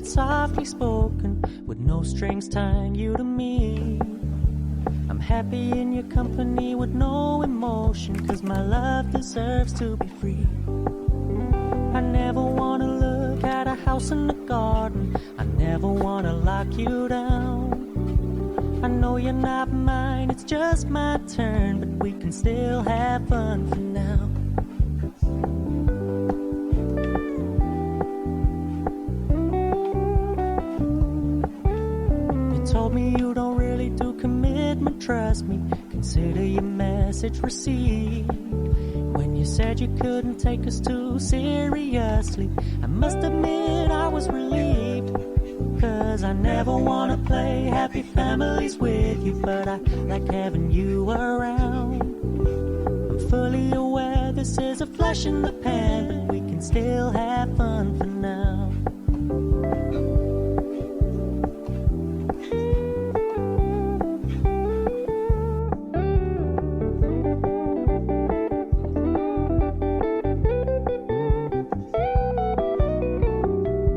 softly spoken, with no strings tying you to me. I'm happy in your company with no emotion, 'cause my love deserves to be free. I never wanna look at a house in the garden, I never wanna lock you down. I know you're not mine, it's just my turn, but we can still have fun for now. You told me you don't really do commitment, trust me, consider your message received. When you said you couldn't take us too seriously, I must admit I was relieved. 'Cause I never wanna play happy families with you, but I like having you around. I'm fully aware this is a flash in the pan, but we can still have fun for now.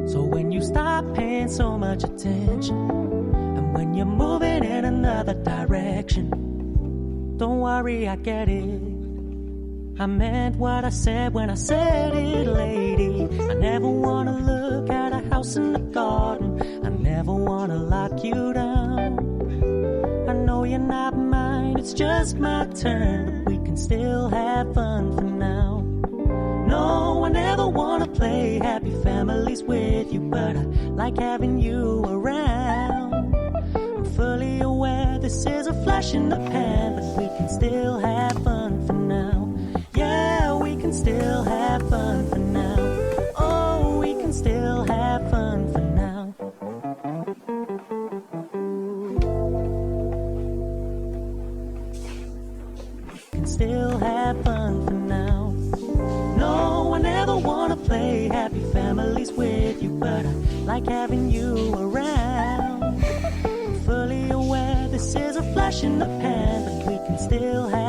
So when you stop paying so much attention, and when you're moving in another direction, don't worry, I get it. I meant what I said when I said it, lady. I never wanna look at a house in the garden, I never wanna lock you down. I know you're not mine, it's just my turn, but we can still have fun for now. No, I never wanna play happy families with you, but I like having you around. I'm fully aware this is a flash in the pan, but we can still have fun for now. Yeah, we can still have fun for now. Oh, we can still have fun for now. We can still have fun for now. No, I never wanna play happy families with you, but I like having you around. I'm fully aware this is a flash in the pan, but we can still have